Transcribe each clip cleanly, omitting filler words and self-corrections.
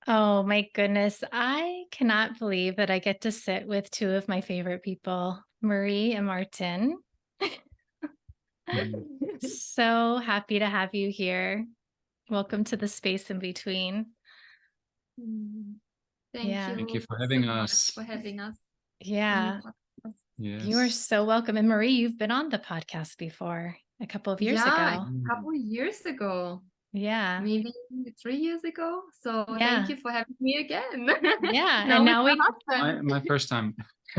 Oh my goodness. I cannot believe that I get to sit with two of my favorite people, Marie and Martin. Mhm. So happy to have you here. Welcome to the space in between. Mm, Thank Yeah. Thank you you for so having much us. for having us on your Yeah. podcast. You are Yes. so welcome. And Marie, you've been on the podcast before a couple of years Yeah, ago. a couple of years ago, Yeah. maybe 3 years ago. So thank Yeah. you for having me again. Yeah. Now And with now my we husband. My first time.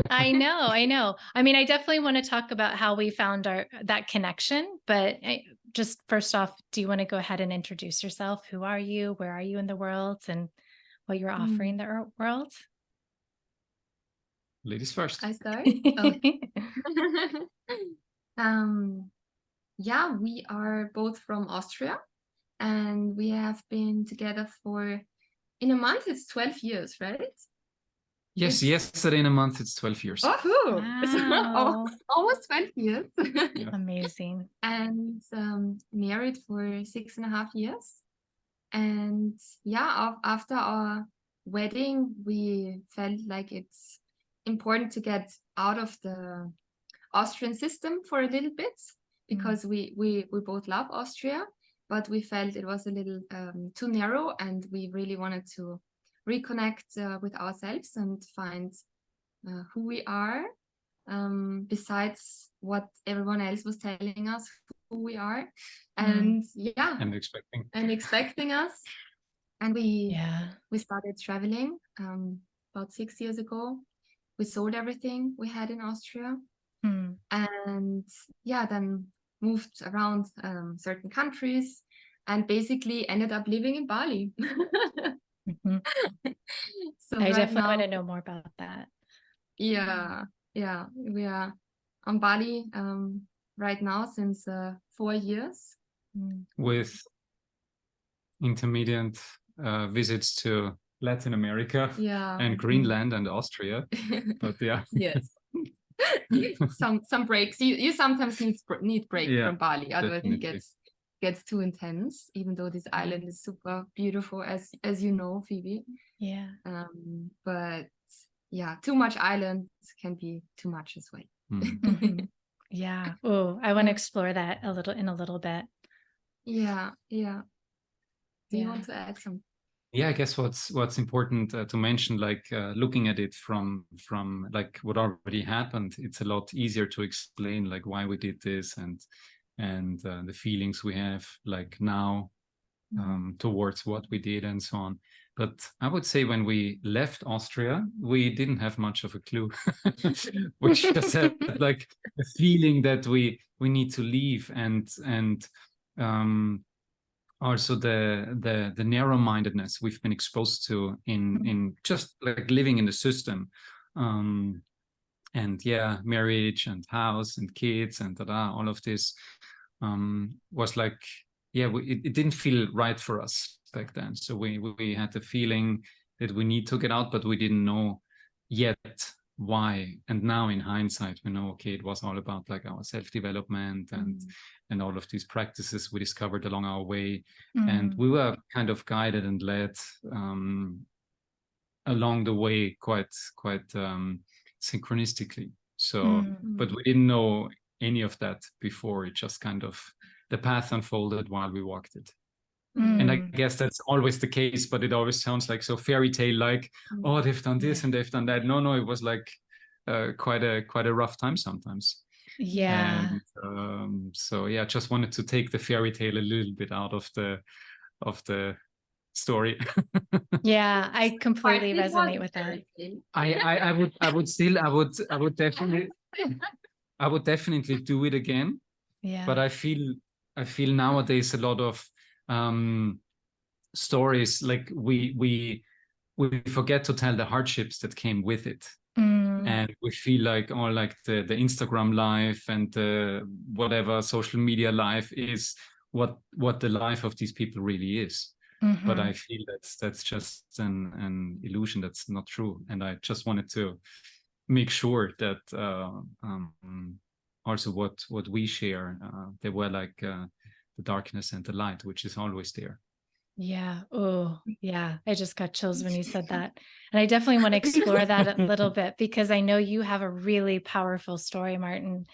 I know, I know. I mean, I definitely want to talk about how we found that connection, but just first off, do you want to go ahead and introduce yourself? Who are you? Where are you in the world? And what you're offering Mm, the world? Ladies first. I start? Okay. Um, yeah, we are both from Austria and we have been together for, in a month, it's 12 years, right? Yes, It's yesterday in a month, it's 12 years. Oh, Wow. almost 12 years. Yeah. Amazing. And married for 6.5 years. And yeah, after our wedding, we felt like it's important to get out of the Austrian system for a little bit because we both love Austria, but we felt it was a little too narrow, and we really wanted to reconnect with ourselves and find who we are, besides what everyone else was telling us who we are, and yeah, And expecting. and expecting us. And Yeah. we started traveling about 6 years ago. We sold everything we had in Austria, Hmm. and yeah, then moved around certain countries, and basically ended up living in Bali. Mhm. So I right definitely want now, to know more about that. yeah, we are on Bali right now since 4 years. Mm. With intermediate visits to Latin America Yeah. and Greenland and Austria. But yeah. Yes. some breaks. You sometimes need break Yeah, from Bali, otherwise it definitely. gets too intense. Even though this island is super beautiful, as you know, Phoebe. Yeah. But yeah, too much island can be too much as well. Mhm. Yeah. Oh, I want to Yeah. explore that in a little bit. Yeah. Do you Yeah. want to add some? Yeah, I guess what's important to mention, like looking at it from like what already happened, it's a lot easier to explain like why we did this and the feelings we have like now towards what we did and so on. But I would say when we left Austria, we didn't have much of a clue. We just had like a feeling that we need to leave, and also the narrow-mindedness we've been exposed to in just like living in the system, and yeah, marriage and house and kids and all of this was like, yeah, it didn't feel right for us back then. So we had the feeling that we need to get out, but we didn't know yet why. And now in hindsight, we know, okay, it was all about like our self-development and all of these practices we discovered along our way. And we were kind of guided and led along the way quite synchronistically. So, but we didn't know any of that before. It just kind of, the path unfolded while we walked it. And I guess that's always the case, but it always sounds like so fairy tale like, oh, they've done this and they've done that. No, it was like quite a rough time sometimes. Yeah. And so yeah, just wanted to take the fairy tale a little bit out of the story. Yeah, I completely resonate with that. I would definitely do it again. Yeah. But I feel nowadays a lot of stories like we forget to tell the hardships that came with it. And we feel like like the Instagram life and the whatever social media life is what the life of these people really is. But I feel that's just an illusion. That's not true. And I just wanted to make sure that also what we share, they were like the darkness and the light, which is always there. Yeah. Oh, yeah. I just got chills when you said that. And I definitely want to explore that a little bit because I know you have a really powerful story, Martin.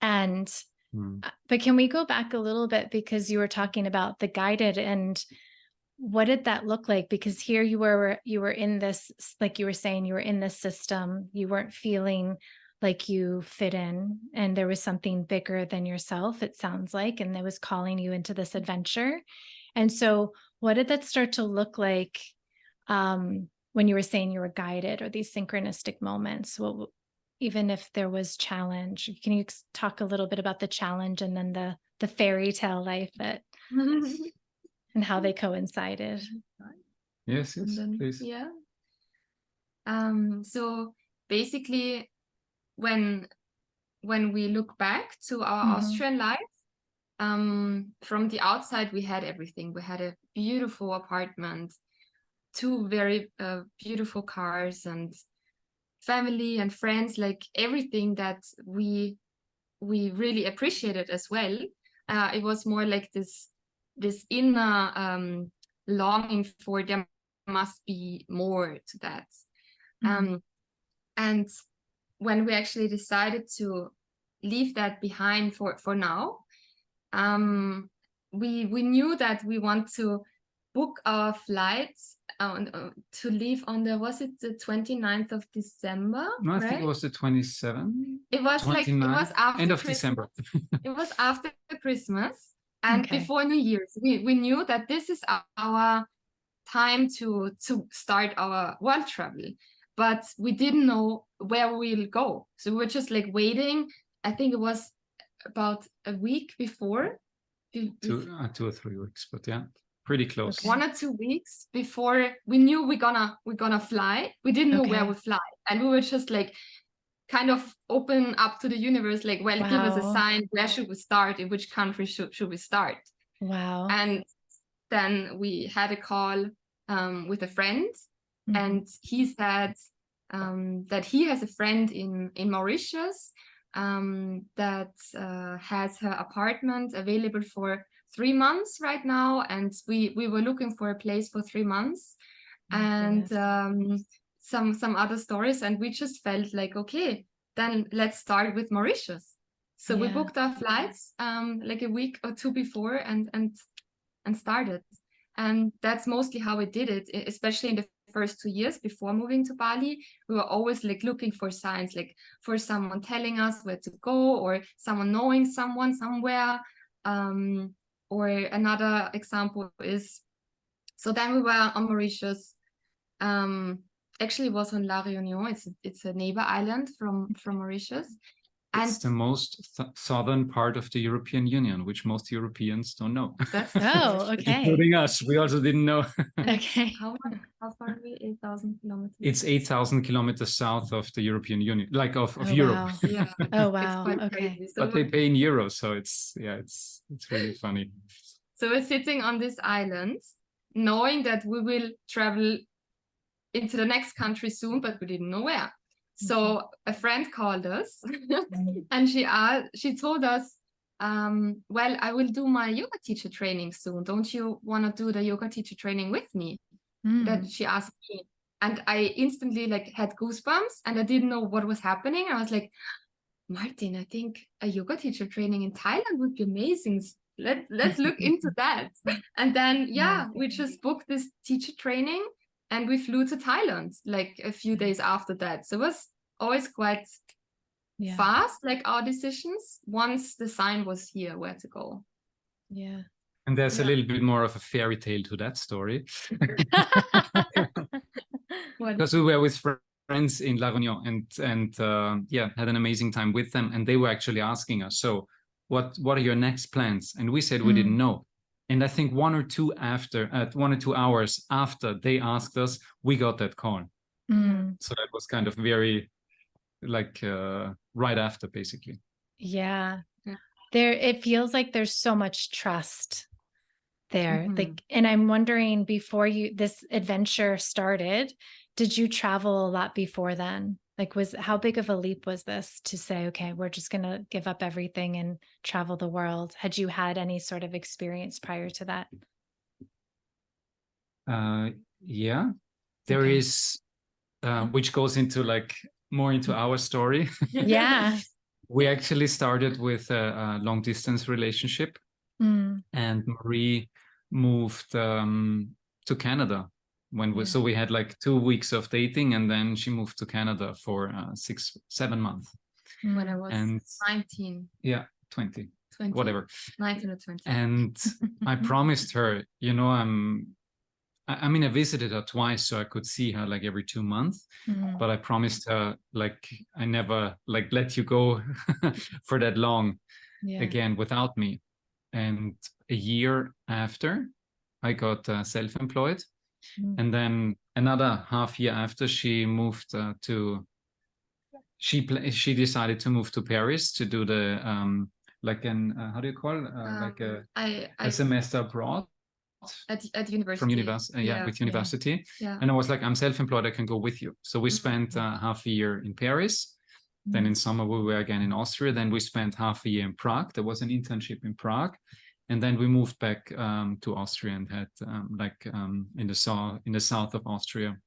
And Mm. but can we go back a little bit because you were talking about the guided and what did that look like? Because here you were in this, like you were saying, you were in this system. You weren't feeling like you fit in, and there was something bigger than yourself, it sounds like, and it was calling you into this adventure. And so, what did that start to look like when you were saying you were guided or these synchronistic moments? Well, even if there was challenge, can you talk a little bit about the challenge and then the fairy tale life that and how they coincided? Yes, And yes, then, please. yeah. So basically, when we look back to our Austrian life, from the outside, we had everything. We had a beautiful apartment, two very beautiful cars, and family and friends, like everything that we really appreciated as well. It was more like this inner longing for there must be more to that. And when we actually decided to leave that behind for now, we knew that we want to book our flights to leave on the, was it the 29th of December? No, I right? think it was the 27th. It was like, it was after end of Christmas. December. It was after Christmas and Okay. before New Year's. We knew that this is our time to start our world travel, but we didn't know where we'll go. So we were just like waiting. I think it was about a week before. 2 or 3 weeks, but yeah, pretty close. Okay. 1 or 2 weeks before we knew we're gonna fly. We didn't know where Okay. we fly, and we were just like kind of open up to the universe, like, well, give us a Wow. sign. Where should we start? In which country should we start? Wow. And then we had a call with a friend, and he said that he has a friend in Mauritius that has her apartment available for 3 months right now, and we were looking for a place for 3 months. My And goodness. some other stories, and we just felt like, okay, then let's start with Mauritius. So we Yeah. booked our flights like a week or two before and started. And that's mostly how we did it, especially in the first 2 years before moving to Bali. We were always like looking for signs, like for someone telling us where to go, or someone knowing someone somewhere. Or another example is, so then we were on Mauritius. Actually, it was on La Réunion. It's a neighbor island from Mauritius. It's the most southern part of the European Union, which most Europeans don't know. That's Oh, okay. Including us. We also didn't know. Okay. How far are we? 8,000 kilometers. It's 8,000 kilometers south of the European Union, like of Oh, Europe. wow. Yeah. Oh, It's wow. quite Okay. crazy. So But they pay in euros, so it's really funny. So we're sitting on this island, knowing that we will travel into the next country soon, but we didn't know where. So a friend called us and she told us, well, I will do my yoga teacher training soon. Don't you want to do the yoga teacher training with me? That she asked me. And I instantly like had goosebumps, and I didn't know what was happening. I was like, Martin, I think a yoga teacher training in Thailand would be amazing. Let's look into that. And then, yeah, we just booked this teacher training and we flew to Thailand like a few days after that. So it was always quite fast, like our decisions, once the sign was here where to go. Yeah. And there's a little bit more of a fairy tale to that story. Because we were with friends in La Réunion and yeah, had an amazing time with them. And they were actually asking us, so what are your next plans? And we said we didn't know. And I think 1 or 2 hours after they asked us, we got that call. So that was kind of very like right after, basically. Yeah. It feels like there's so much trust there. Like, and I'm wondering, before this adventure started, did you travel a lot before then? Like, how big of a leap was this to say, okay, we're just going to give up everything and travel the world? Had you had any sort of experience prior to that? Yeah, there Okay. is, which goes into like more into our story. Yeah. We actually started with a long distance relationship, and Marie moved to Canada so we had like 2 weeks of dating, and then she moved to Canada for 6-7 months. When I was And 19. Yeah, 20, 20? whatever. 19 or 20. And I promised her, you know, I mean, I visited her twice, so I could see her like every 2 months. But I promised her, like, I never like let you go for that long again without me. And a year after, I got self-employed, and then another half year after, she moved she decided to move to Paris to do the like an how do you call like a semester abroad at university. from university, with university. Yeah. And I was like, I'm self-employed, I can go with you. So we spent half a year in Paris. Then in summer we were again in Austria. Then we spent half a year in Prague. There was an internship in Prague. And then we moved back to Austria and had in the south of Austria,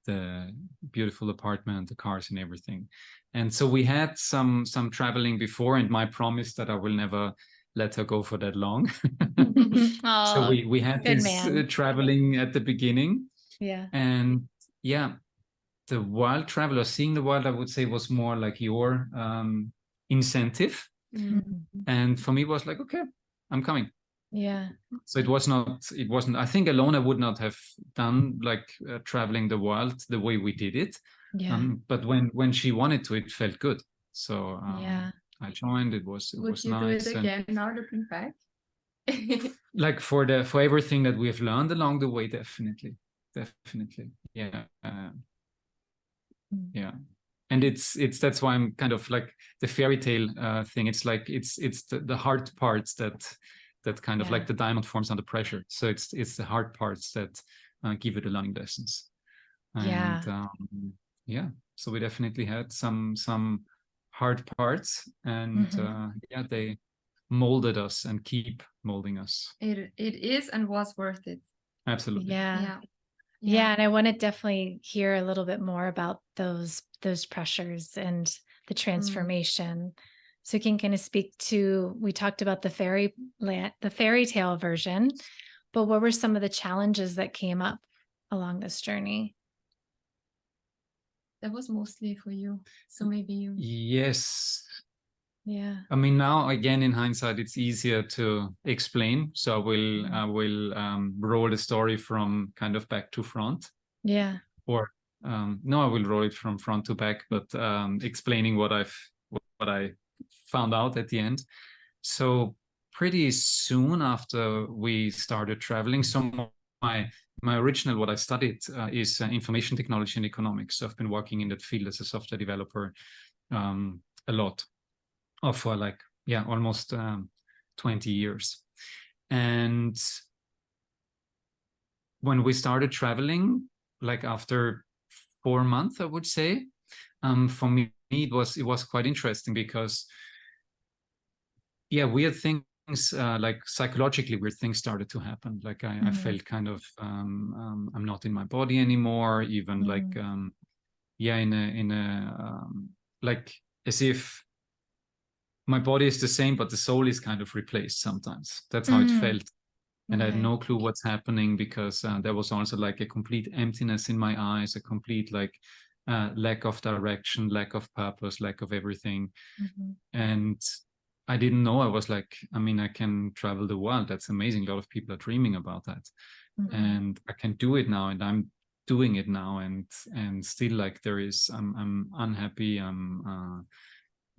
the beautiful apartment, the cars and everything. And so we had some traveling before, and my promise that I will never let her go for that long. So we had this traveling at the beginning. Yeah. And yeah, the wild travel, or seeing the world, I would say, was more like your incentive. And for me, it was like, okay, I'm coming. Yeah. So it wasn't, I think alone I would not have done like traveling the world the way we did it. Yeah. But when she wanted to, it felt good. So I joined. It was Would nice. you do it again now looking back? Like for everything that we have learned along the way, definitely. Yeah. Yeah. And that's why I'm kind of like the fairy tale thing. It's like it's the hard parts that kind of like the diamond forms under pressure. So it's the hard parts that give it the learning lessons. And so we definitely had some hard parts, and they molded us and keep molding us. It is and was worth it. Absolutely. Yeah. And I want to definitely hear a little bit more about those pressures and the transformation. So you can kind of speak to, we talked about the fairy tale version, but what were some of the challenges that came up along this journey? That was mostly for you. So maybe you. Yes. Yeah. I mean, now again, in hindsight, it's easier to explain. So I will roll the story from kind of back to front. Yeah. Or no, I will roll it from front to back, but explaining what I found out at the end. So pretty soon after we started traveling, so my original, what I studied is information technology and economics. So I've been working in that field as a software developer a lot. For like almost 20 years. And when we started traveling, like after 4 months, I would say, for me it was quite interesting, because weird things, like psychologically weird things started to happen. Like I felt kind of I'm not in my body anymore, even like in a like as if my body is the same, but the soul is kind of replaced sometimes. That's how it felt. And I had no clue what's happening, because there was also like a complete emptiness in my eyes, a complete like lack of direction, lack of purpose, lack of everything. And I didn't know. I was like, I mean, I can travel the world. That's amazing. A lot of people are dreaming about that. And I can do it now, and I'm doing it now. And still like I'm unhappy. I'm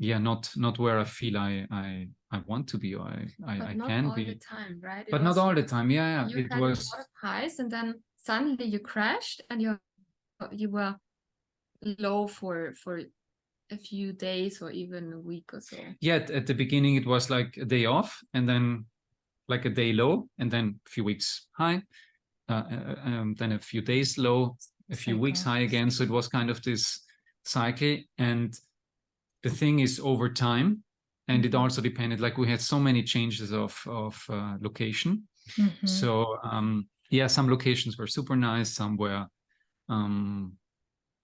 not where I feel I want to be, or I can be. Not all the time, right? But not all the time. Yeah. You had a lot of highs, and then suddenly you crashed, and you were low for a few days or even a week or so. Yeah, at the beginning it was like a day off, and then like a day low, and then a few weeks high, then a few days low, a few weeks high again. So it was kind of this cycle. And the thing is, over time, and it also depended, like we had so many changes of location. So yeah, some locations were super nice, some were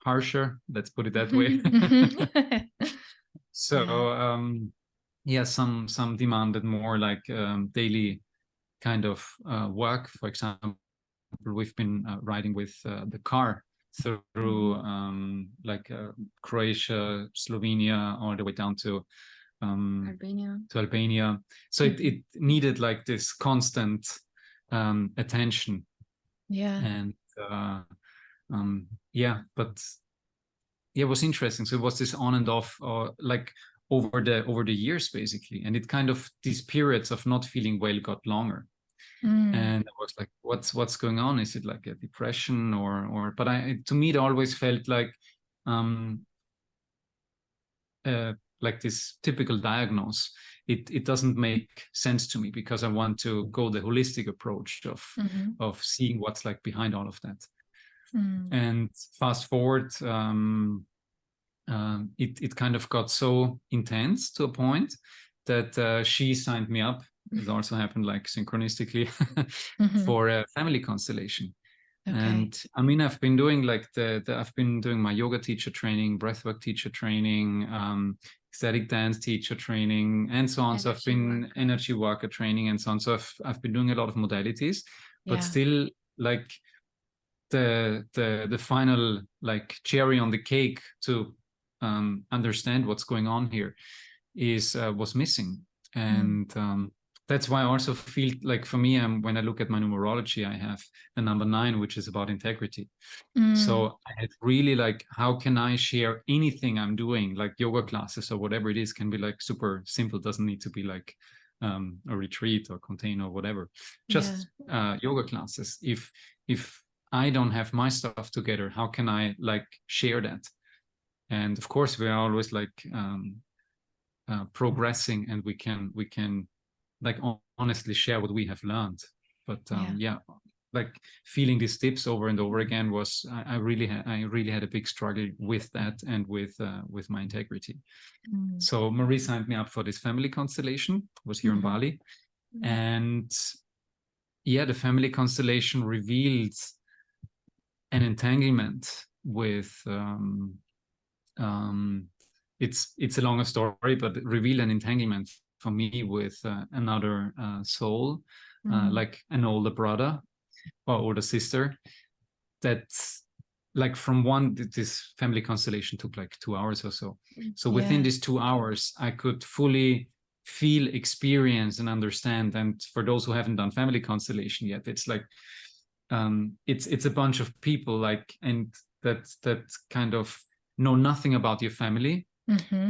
harsher, let's put it that way. So yeah, some demanded more like daily kind of work. For example, we've been riding with the car through like Croatia, Slovenia, all the way down to Albania. So it needed like this constant attention. Yeah. And yeah, but yeah, it was interesting. So it was this on and off, like over the years, basically. And it kind of, these periods of not feeling well got longer. And I was like, what's going on? Is it like a depression or? But to me, it always felt like this typical diagnose. It doesn't make sense to me, because I want to go the holistic approach of seeing what's like behind all of that. And fast forward, it kind of got so intense to a point that she signed me up. It also happened like synchronistically for a family constellation. Okay. And I mean, I've been doing like I've been doing my yoga teacher training, breathwork teacher training, ecstatic dance teacher training, and so on. So I've been energy worker training and so on. So I've been doing a lot of modalities, but still like the final like cherry on the cake to understand what's going on here was missing. And that's why I also feel like, for me, when I look at my numerology, I have a number 9, which is about integrity. So I had really like, how can I share anything I'm doing, like yoga classes or whatever it is, can be like super simple, doesn't need to be like a retreat or container or whatever, just yoga classes. If I don't have my stuff together, how can I like share that? And of course, we are always like progressing, and we can like honestly share what we have learned. But yeah, like feeling these tips over and over again was, I really had a big struggle with that, and with my integrity. So Marie signed me up for this family constellation. It was here in Bali. And yeah, the family constellation revealed an entanglement with it's a longer story, but it revealed an entanglement for me with another soul, like an older brother or older sister. That's like from this family constellation took like 2 hours or so. So within these 2 hours, I could fully feel, experience, and understand. And for those who haven't done family constellation yet, it's like it's a bunch of people, like, and that kind of know nothing about your family,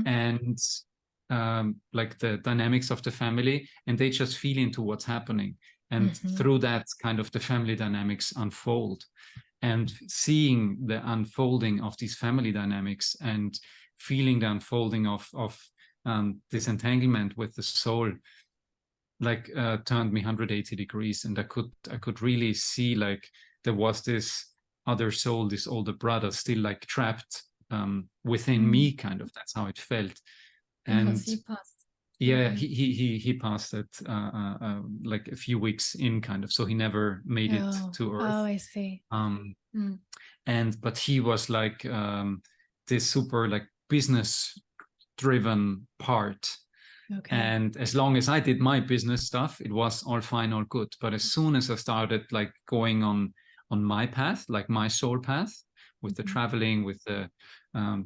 and like the dynamics of the family, and they just feel into what's happening. And through that, kind of the family dynamics unfold, and seeing the unfolding of these family dynamics and feeling the unfolding of this entanglement with the soul, like turned me 180 degrees. And I could really see like there was this other soul, this older brother, still like trapped within me, kind of. That's how it felt. And he passed. Yeah, he passed it like a few weeks in, kind of. So he never made it to Earth. Oh, I see. But he was like this super like business driven part. Okay. And as long as I did my business stuff, it was all fine, all good. But as soon as I started like going on my path, like my soul path, with the traveling, with the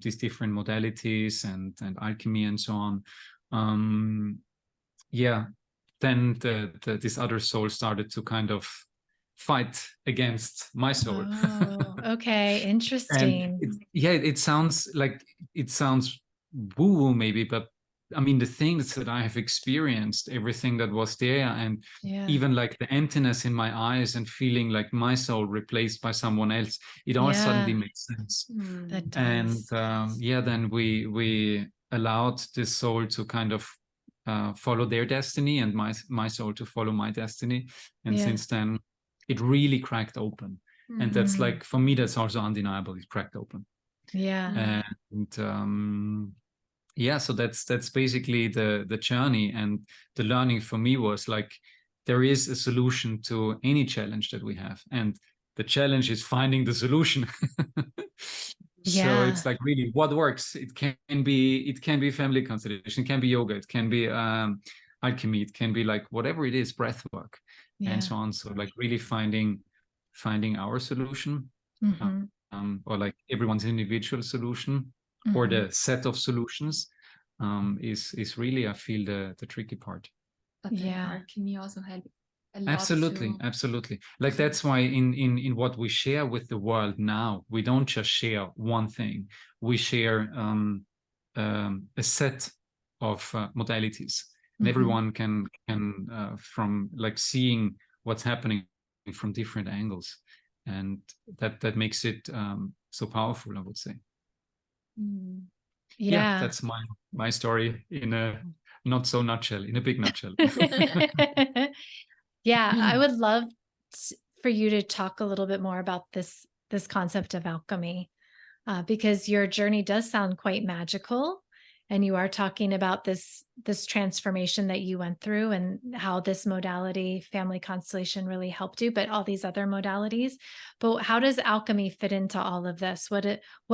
these different modalities and alchemy and so on, then this other soul started to kind of fight against my soul. Oh, okay, interesting. And it sounds woo-woo maybe, but I mean, the things that I have experienced, everything that was there, and even like the emptiness in my eyes, and feeling like my soul replaced by someone else, it all suddenly makes sense. That does. And then we allowed this soul to kind of follow their destiny, and my soul to follow my destiny. And since then, it really cracked open. And that's like, for me, that's also undeniable. It cracked open. Yeah. And so that's basically the journey. And the learning for me was like, there is a solution to any challenge that we have, and the challenge is finding the solution. So Yeah. it's like really what works. It can be family constellation, it can be yoga, it can be alchemy, it can be like whatever it is, breath work, and so on. So like really finding our solution, or like everyone's individual solution, or the set of solutions, is really, I feel, the tricky part. But then alchemy also help a lot. Absolutely. Like that's why in what we share with the world now, we don't just share one thing. We share a set of modalities, and everyone can from like seeing what's happening from different angles, and that makes it so powerful, I would say. Yeah, that's my story in a not so nutshell, in a big nutshell. Yeah, I would love for you to talk a little bit more about this concept of alchemy, because your journey does sound quite magical, and you are talking about this transformation that you went through and how this modality, family constellation, really helped you, but all these other modalities. But how does alchemy fit into all of this? What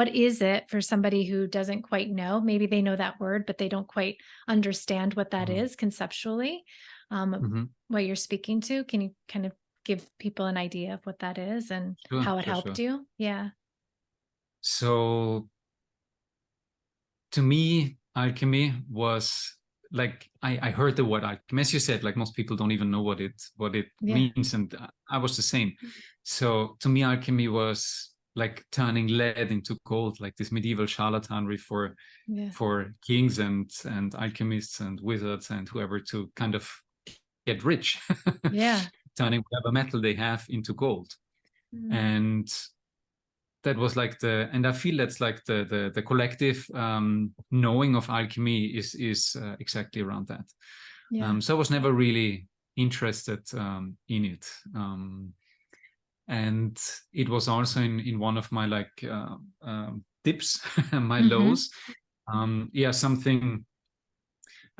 is it for somebody who doesn't quite know? Maybe they know that word, but they don't quite understand what that is conceptually. What you're speaking to, can you kind of give people an idea of what that is and how it helped you? Yeah. So to me, alchemy was like, I heard the word alchemy, as you said, like most people don't even know what it means, and I was the same. So to me, alchemy was like turning lead into gold, like this medieval charlatanry for kings and alchemists and wizards and whoever to kind of get rich. Turning whatever metal they have into gold. And that was like and I feel that's like the collective knowing of alchemy is exactly around that. So I was never really interested in it, and it was also in one of my like dips, my lows. Something.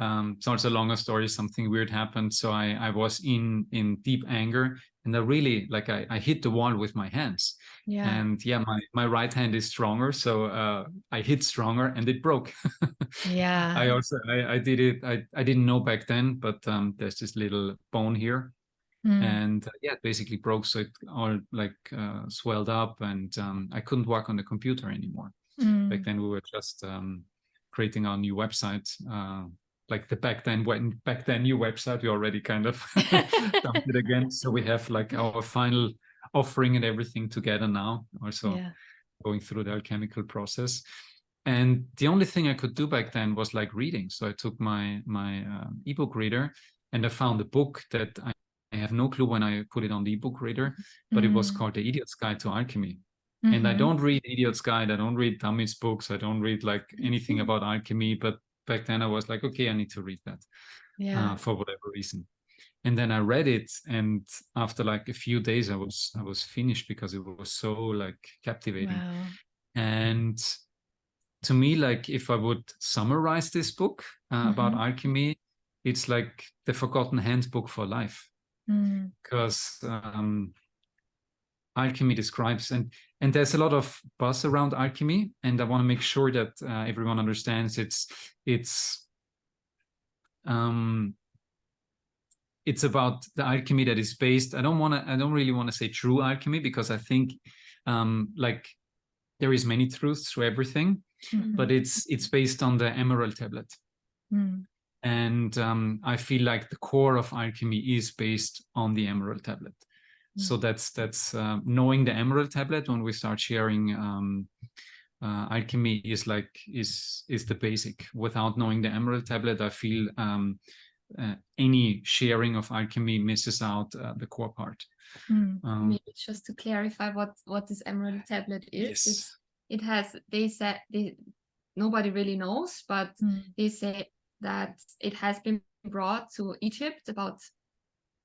It's also a longer story. Something weird happened. So I was in deep anger, and I really like I hit the wall with my hands. And my right hand is stronger, so I hit stronger, and it broke. I did it. I didn't know back then, but there's this little bone here, and it basically broke. So it all like swelled up, and I couldn't work on the computer anymore. Back then we were just creating our new website. Like the back then new website, we already kind of dumped it again. So we have like our final offering and everything together now, also going through the alchemical process. And the only thing I could do back then was like reading. So I took my ebook reader, and I found a book that I have no clue when I put it on the ebook reader, but it was called The Idiot's Guide to Alchemy. And I don't read Idiot's Guide, I don't read dummies books, I don't read like anything about alchemy, but back then I was like, okay, I need to read that for whatever reason. And then I read it, and after like a few days I was finished, because it was so like captivating. And to me, like if I would summarize this book about alchemy, it's like the forgotten handbook for life, because alchemy describes, and there's a lot of buzz around alchemy, and I want to make sure that everyone understands it's about the alchemy that is based. I don't really want to say true alchemy, because I think like there is many truths to everything, but it's based on the emerald tablet. And I feel like the core of alchemy is based on the emerald tablet. So that's knowing the emerald tablet. When we start sharing alchemy is the basic. Without knowing the emerald tablet, I feel any sharing of alchemy misses out the core part. Maybe just to clarify what this emerald tablet is. It has, nobody really knows, but they say that it has been brought to Egypt about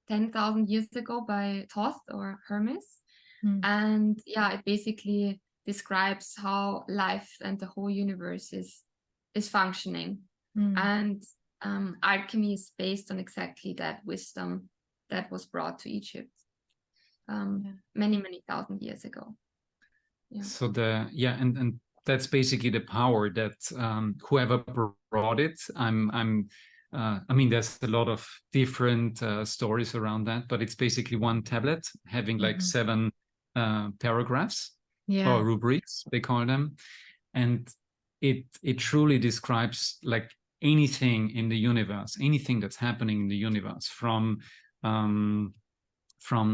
10,000 years ago by Thoth or Hermes. And it basically describes how life and the whole universe is functioning. And alchemy is based on exactly that wisdom that was brought to Egypt many thousand years ago. Yeah. So and that's basically the power that whoever brought it. I mean, there's a lot of different stories around that, but it's basically one tablet having like 7 paragraphs or rubrics, they call them, and it truly describes like anything in the universe, anything that's happening in the universe, from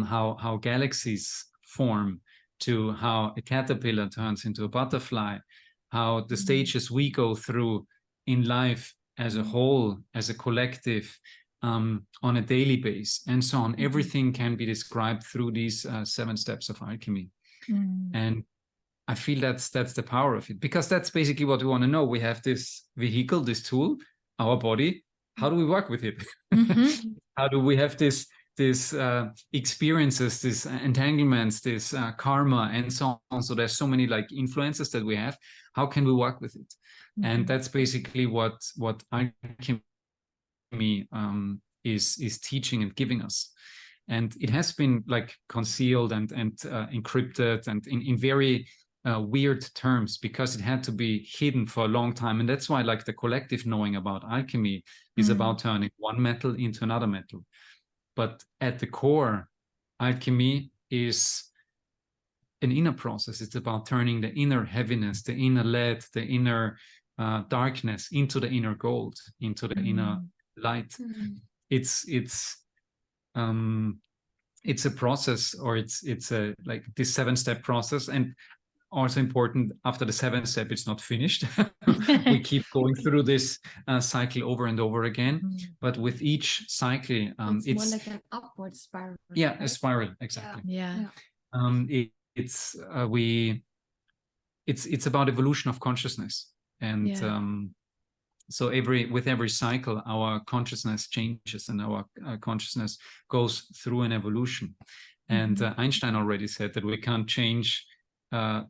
how galaxies form, to how a caterpillar turns into a butterfly, how the stages we go through in life as a whole, as a collective, on a daily basis, and so on. Everything can be described through these 7 steps of alchemy. And I feel that's the power of it, because that's basically what we want to know. We have this vehicle, this tool, our body. How do we work with it? How do we have this experiences, this entanglements, this karma, and so on? So there's so many like influences that we have. How can we work with it? And that's basically what alchemy is teaching and giving us. And it has been like concealed and encrypted and in very weird terms, because it had to be hidden for a long time. And that's why like the collective knowing about alchemy is about turning one metal into another metal. But at the core, alchemy is an inner process. It's about turning the inner heaviness, the inner lead, the inner darkness into the inner gold, into the inner light. It's a process, or it's a like this 7-step process. And also important, after the 7th step, it's not finished. We keep going through this cycle over and over again. But with each cycle, it's more like an upward spiral. Yeah, right? a spiral, exactly. Yeah. It's about evolution of consciousness. And so with every cycle, our consciousness changes, and our consciousness goes through an evolution. And Einstein already said that we can't change,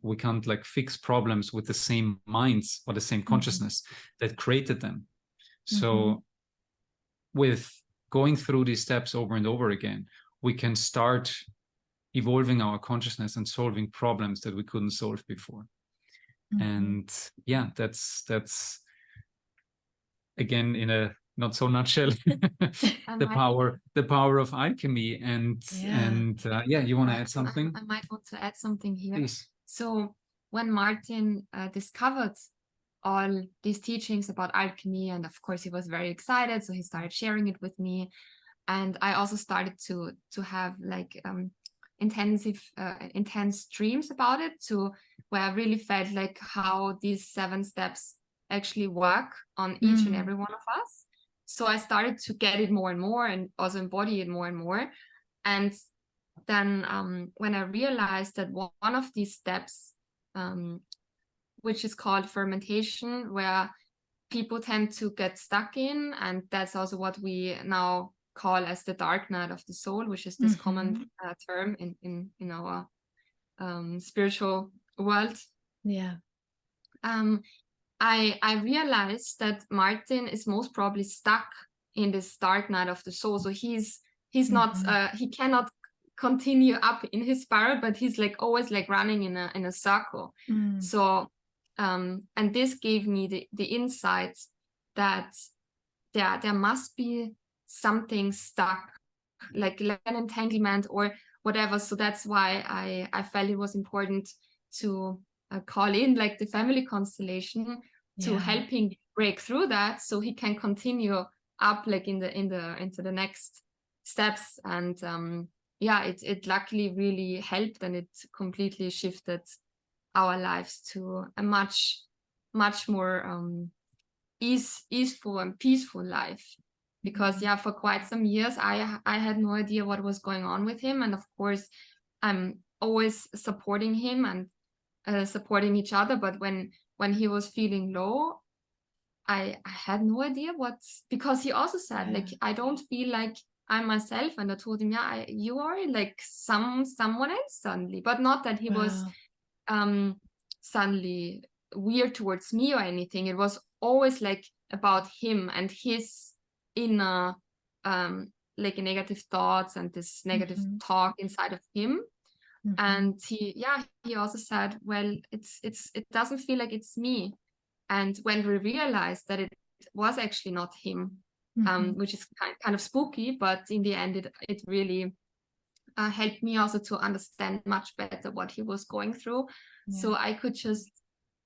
we can't like fix problems with the same minds or the same consciousness that created them. So with going through these steps over and over again, we can start evolving our consciousness and solving problems that we couldn't solve before. And yeah, that's again, in a not so nutshell, the power of alchemy. And you want to add something? I might want to add something here. Please. So when Martin discovered all these teachings about alchemy, and of course he was very excited, so he started sharing it with me, and I also started to have like intense dreams about it, where I really felt like how these 7 steps actually work on each and every one of us. So I started to get it more and more, and also embody it more and more. And then when I realized that one of these steps, which is called fermentation, where people tend to get stuck in, and that's also what we now call as the dark night of the soul, which is this common term in our spiritual world. Yeah. I realized that Martin is most probably stuck in this dark night of the soul. So he's not he cannot continue up in his spiral, but he's like always like running in a circle. So and this gave me the insight that there must be something stuck, like an entanglement or whatever. So that's why I felt it was important to call in like the family constellation to help him break through that, so he can continue up like into the next steps. And it luckily really helped, and it completely shifted our lives to a much more easeful and peaceful life. Because for quite some years I had no idea what was going on with him, and of course I'm always supporting him and supporting each other, but when he was feeling low, I had no idea because he also said like, I don't feel like I'm myself, and I told him, you are like someone else suddenly, but not that he was suddenly weird towards me or anything. It was always like about him and his inner like negative thoughts and this negative talk inside of him. And he also said, well, it doesn't feel like it's me. And when we realized that it was actually not him, which is kind of spooky, but in the end, it really helped me also to understand much better what he was going through. So I could just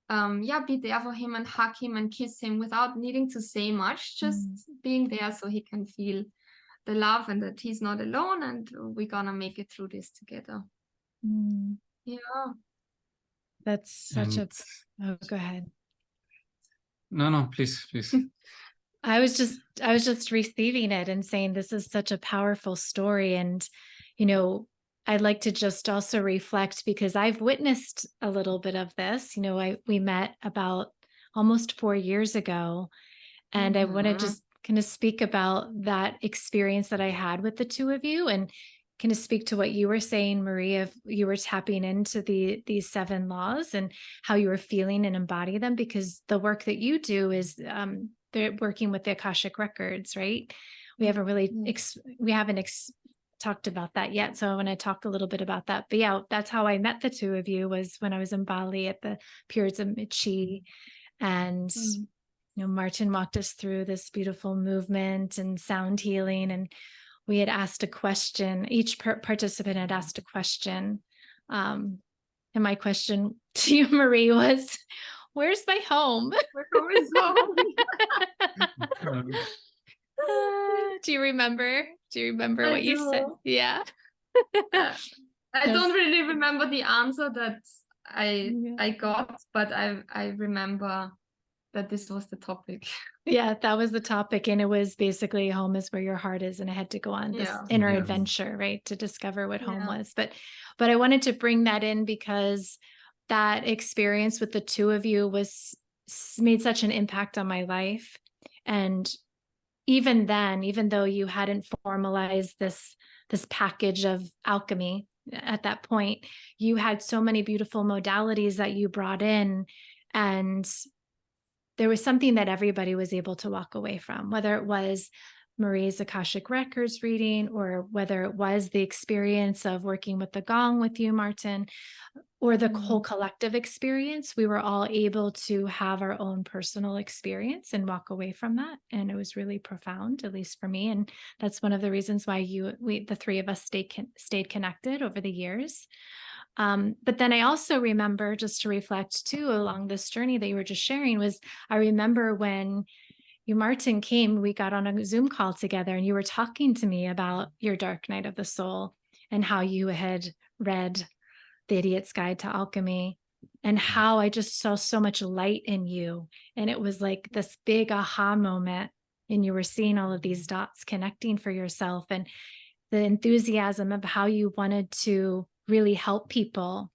be there for him and hug him and kiss him without needing to say much, just being there so he can feel the love and that he's not alone, and we're gonna make it through this together. Yeah, that's such a go ahead. No, please. I was just receiving it and saying this is such a powerful story. And I'd like to just also reflect, because I've witnessed a little bit of this. We met about almost 4 years ago, and I want to just kind of speak about that experience that I had with the two of you, and kind of speak to what you were saying, Marie, of you were tapping into these 7 laws and how you were feeling and embody them, because the work that you do is they're working with the Akashic Records, right? We haven't really talked about that yet. So I want to talk a little bit about that. But yeah, that's how I met the two of you, was when I was in Bali at the Pyramids of Chi. And Martin walked us through this beautiful movement and sound healing. And we had asked a question. Each participant had asked a question. And my question to you, Marie, was, where's my home? Where is home? Do you remember what you said? Yeah. I don't really remember the answer that I got, but I remember that this was the topic. Yeah, that was the topic. And it was basically, home is where your heart is. And I had to go on this inner adventure, right, to discover what home was. But I wanted to bring that in because that experience with the two of you made such an impact on my life. And even then, even though you hadn't formalized this package of alchemy at that point, you had so many beautiful modalities that you brought in, and there was something that everybody was able to walk away from, whether it was Marie's Akashic Records reading, or whether it was the experience of working with the gong with you, Martin, or the whole collective experience. We were all able to have our own personal experience and walk away from that. And it was really profound, at least for me. And that's one of the reasons why the three of us stayed connected over the years. But then I also remember, just to reflect too, along this journey that you were just sharing, was I remember when you, Martin, came, we got on a Zoom call together, and you were talking to me about your dark night of the soul and how you had read The Idiot's Guide to Alchemy, and how I just saw so much light in you. And it was like this big aha moment, and you were seeing all of these dots connecting for yourself, and the enthusiasm of how you wanted to really help people.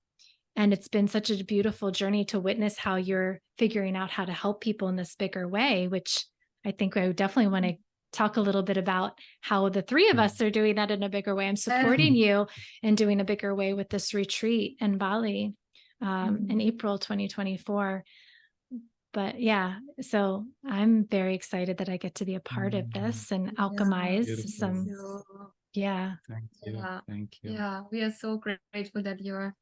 And it's been such a beautiful journey to witness how you're figuring out how to help people in this bigger way, which I think I definitely want to talk a little bit about how the three of us are doing that in a bigger way. I'm supporting you in doing a bigger way with this retreat in Bali in April 2024. But yeah, so I'm very excited that I get to be a part of this and alchemize some. Yeah. Thank you. Thank you. Yeah, we are so grateful that you're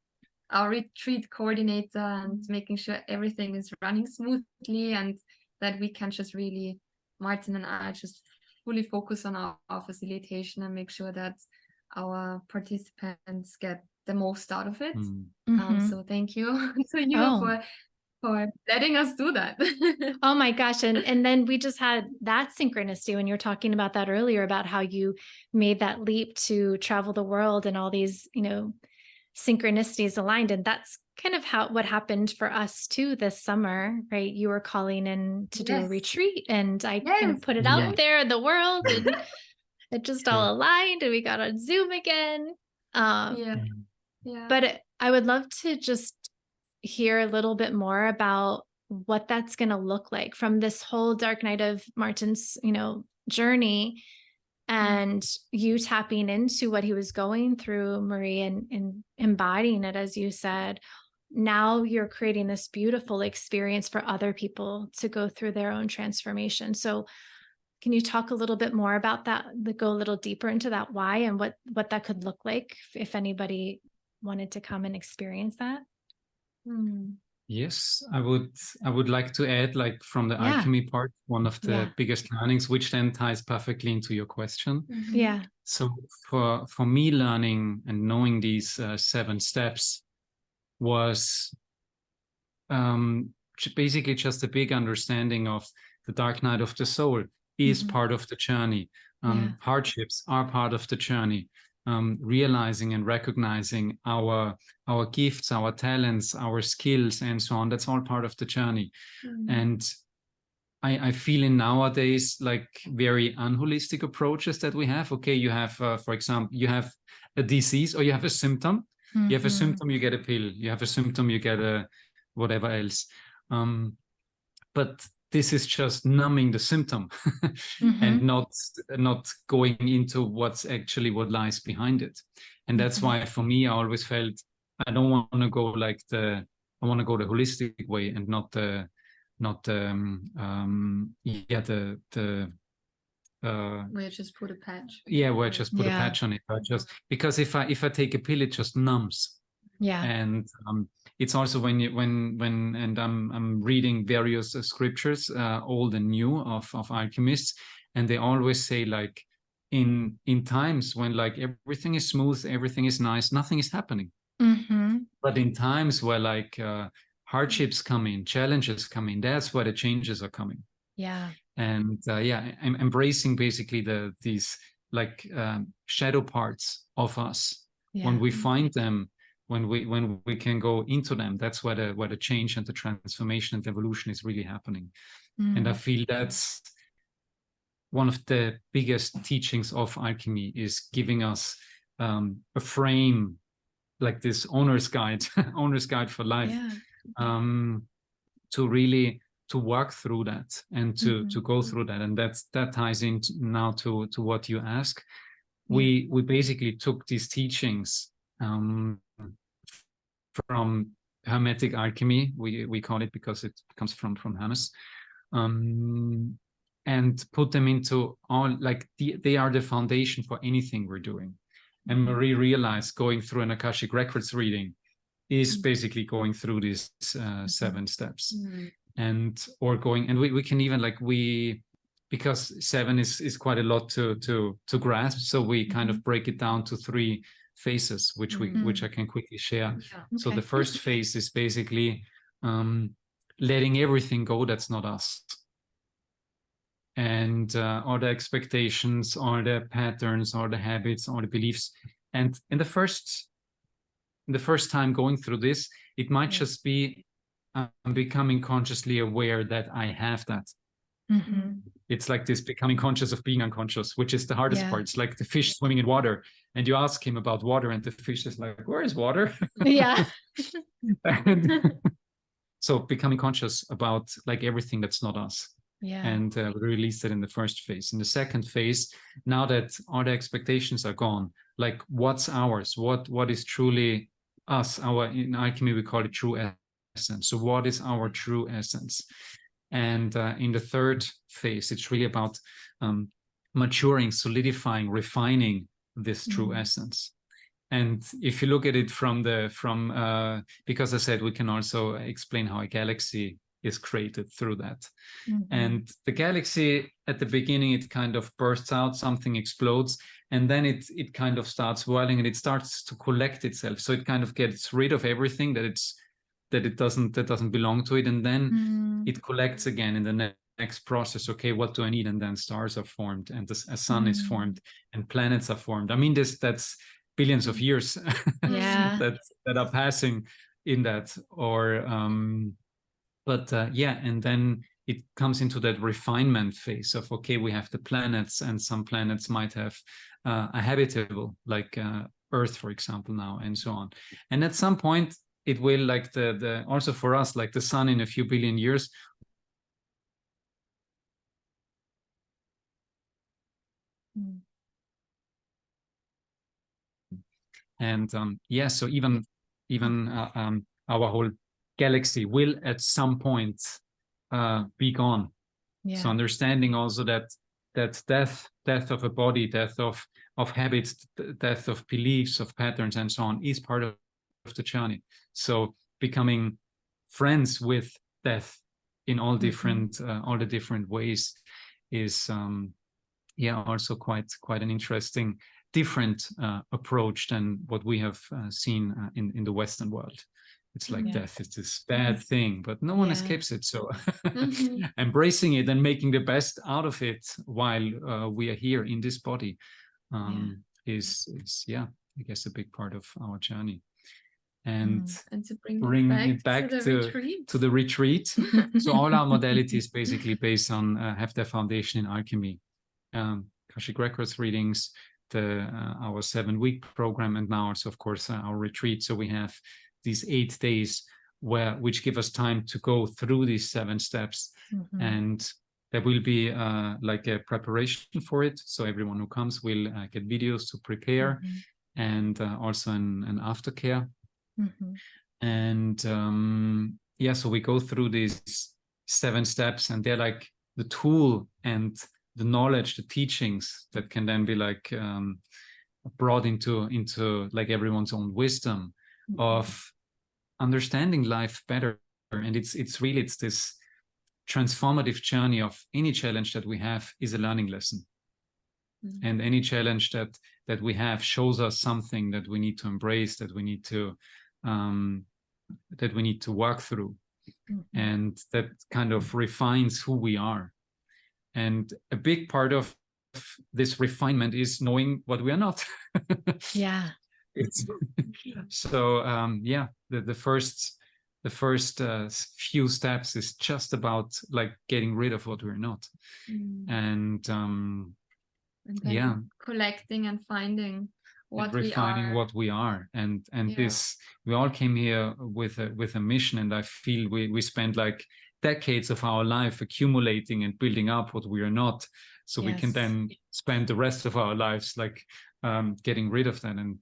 our retreat coordinator and making sure everything is running smoothly, and that we can just really, Martin and I, just fully focus on our facilitation and make sure that our participants get the most out of it. So thank you to you for letting us do that. Oh my gosh. And then we just had that synchronicity when you were talking about that earlier, about how you made that leap to travel the world, and all these, synchronicities aligned. And that's kind of what happened for us too this summer, right? You were calling in to do a retreat, and I kind of put it out there in the world, and it just all aligned, and we got on Zoom again. But I would love to just hear a little bit more about what that's going to look like from this whole dark night of Martin's, journey, and you tapping into what he was going through, Marie, and embodying it, as you said. Now you're creating this beautiful experience for other people to go through their own transformation. So Can you talk a little bit more about that, go a little deeper into that why and what that could look like if anybody wanted to come and experience that? Yes, I would like to add, like from the Yeah. alchemy part, one of the Yeah. biggest learnings, which then ties perfectly into your question. Yeah. So for me, learning and knowing these 7 steps was basically just a big understanding of the dark night of the soul is part of the journey. Hardships are part of the journey. Realizing and recognizing our gifts, our talents, our skills, and so on. That's all part of the journey. And I feel in nowadays like very unholistic approaches that we have. Okay, you have, for example, you have a disease or you have a symptom. You have a symptom, you get a pill. You have a symptom, you get a whatever else. But this is just numbing the symptom and not going into what lies behind it. And that's why for me, I always felt I don't want to go like I want to go the holistic way and not where you just put a patch. Yeah, where I just put a patch on it. Because if I take a pill, it just numbs. Yeah. And it's also when I'm reading various scriptures, old and new of alchemists, and they always say like in times when like everything is smooth, everything is nice, nothing is happening. But in times where like hardships come in, challenges come in, that's where the changes are coming. Yeah. And I'm embracing basically these like shadow parts of us. When we find them, when we can go into them, that's where the change and the transformation and the evolution is really happening. And I feel that's one of the biggest teachings of alchemy, is giving us a frame, like this owner's guide for life, to really work through that and to go through that. And that ties in now to what you ask. We basically took these teachings from Hermetic alchemy, we call it, because it comes from Hermes, and put them into all, like they are the foundation for anything we're doing. And Marie realized going through an Akashic Records reading is basically going through these 7 steps. And we can even because 7 is quite a lot to grasp, so we kind of break it down to 3 phases, which I can quickly share. Yeah. Okay. So the first phase is basically letting everything go that's not us, and all the expectations, all the patterns, all the habits, all the beliefs. And in the first time going through this, it might just be becoming consciously aware that I have that. It's like this becoming conscious of being unconscious, which is the hardest part. It's like the fish swimming in water, and you ask him about water, and the fish is like, where is water? Yeah. So becoming conscious about like everything that's not us. Yeah. And we released it in the first phase. In the second phase, now that all the expectations are gone, like what's ours, what is truly us, in alchemy we call it true essence. So what is our true essence? And in the third phase, it's really about maturing, solidifying, refining this true essence. And if you look at it because I said we can also explain how a galaxy is created through that. And the galaxy, at the beginning, it kind of bursts out, something explodes, and then it kind of starts whirling, and it starts to collect itself. So it kind of gets rid of everything that doesn't belong to it, and then it collects again in the next process. Okay, what do I need? And then stars are formed, and a sun is formed, and planets are formed. I mean, that's billions of years that are passing in that. Or and then it comes into that refinement phase of, okay, we have the planets, and some planets might have a habitable, like Earth, for example, now, and so on. And at some point, it will, like the also for us, like the sun in a few billion years. And so even our whole galaxy will at some point be gone. Yeah. So understanding also that death of a body, death of habits, death of beliefs, of patterns, and so on, is part of the journey. So becoming friends with death in all different all the different ways is also quite an interesting, different approach than what we have seen in the Western world. It's like death is this bad thing, but no one escapes it. So embracing it and making the best out of it while we are here in this body is I guess a big part of our journey. And to bring it back to the retreat. So all our modalities basically based on have their foundation in alchemy. Akashic Records readings, our 7-week program, and now also, of course, our retreat. So we have these 8 days which give us time to go through these 7 steps, and there will be like a preparation for it. So everyone who comes will get videos to prepare, and also an aftercare. And so we go through these 7 steps, and they're like the tool and the knowledge, the teachings that can then be like brought into like everyone's own wisdom of understanding life better. And it's this transformative journey of any challenge that we have is a learning lesson. And any challenge that we have shows us something that we need to embrace, that we need to work through, and that kind of refines who we are. And a big part of this refinement is knowing what we are not. So the first few steps is just about like getting rid of what we're not, and then collecting and finding what refining what we are. And this, we all came here with a mission, and I feel we spent like decades of our life accumulating and building up what we are not, so we can then spend the rest of our lives like getting rid of that and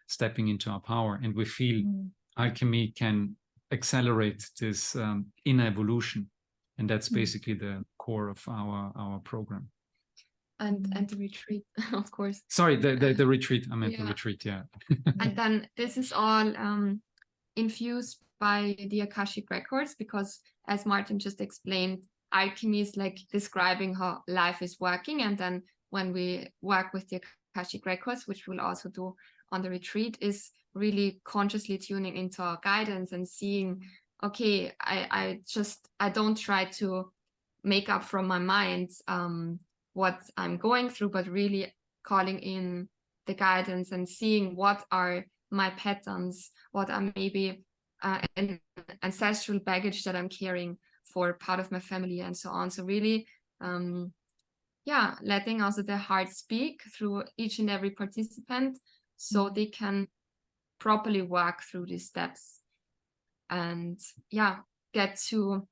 stepping into our power. And we feel alchemy can accelerate this inner evolution, and that's basically the core of our program. And the retreat, of course. Sorry, the retreat. I meant the retreat, And then this is all infused by the Akashic Records, because as Martin just explained, alchemy is like describing how life is working. And then when we work with the Akashic Records, which we'll also do on the retreat, is really consciously tuning into our guidance and seeing, okay, I don't try to make up from my mind what I'm going through, but really calling in the guidance and seeing what are my patterns, what are maybe an ancestral baggage that I'm carrying for part of my family, and so on. So really, letting also the heart speak through each and every participant, so they can properly work through these steps and get to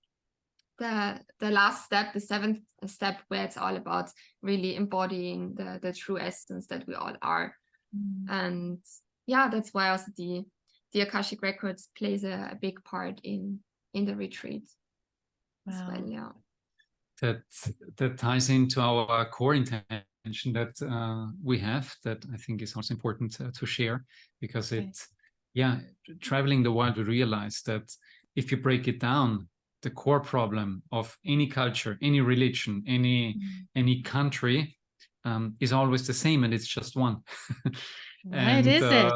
the last step, the 7th step, where it's all about really embodying the true essence that we all are. And that's why also the Akashic Records plays a big part in the retreat as well. That ties into our core intention that we have, that I think is also important to share, because traveling the world, we realize that if you break it down, the core problem of any culture, any religion, any country is always the same, and it's just one. What is it?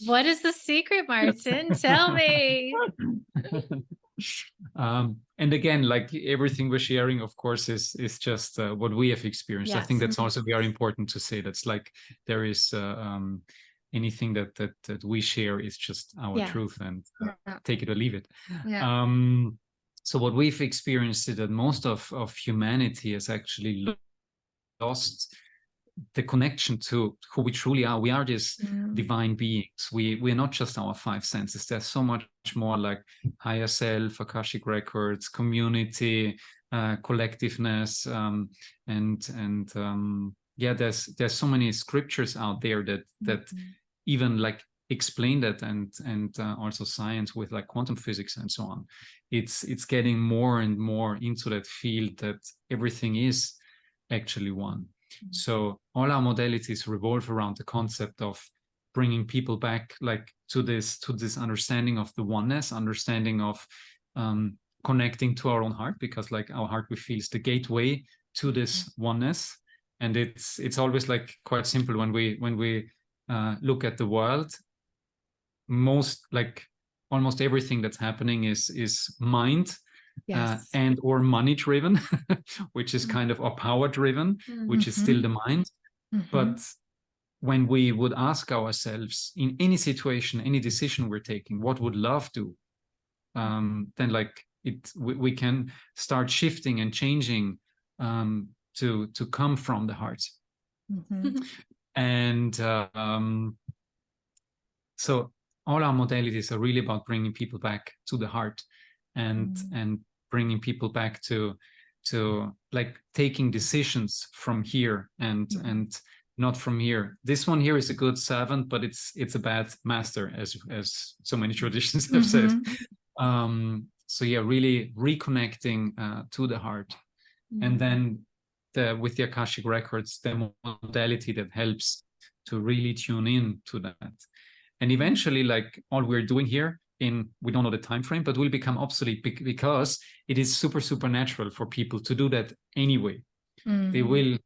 What is the secret, Martin? Tell me. And again, like everything we're sharing, of course, is just what we have experienced. I think that's also very important to say. That's like there is anything that we share is just our truth, and take it or leave it. So what we've experienced is that most of humanity has actually lost the connection to who we truly are. We are these divine beings. We're not just our 5 senses. There's so much more, like higher self, Akashic Records, community, collectiveness, there's so many scriptures out there that even like explain that, and also science with like quantum physics and so on. It's getting more and more into that field that everything is actually one. So all our modalities revolve around the concept of bringing people back like to this understanding of the oneness, understanding of connecting to our own heart, because like our heart, we feel, is the gateway to this oneness. And it's always like quite simple when we look at the world. Almost everything that's happening is mind, Yes. and or money driven, which is kind of, or power driven, which is still the mind. But when we would ask ourselves in any situation, any decision we're taking, what would love do? Then like we can start shifting and changing to come from the heart. And so all our modalities are really about bringing people back to the heart, and bringing people back to like taking decisions from here, and not from here. This one here is a good servant, but it's a bad master, as so many traditions have said. So yeah, really reconnecting to the heart. And then with the Akashic Records, the modality that helps to really tune in to that. And eventually, like all we're doing here, we don't know the time frame, but will become obsolete because it is super, super natural for people to do that anyway. They will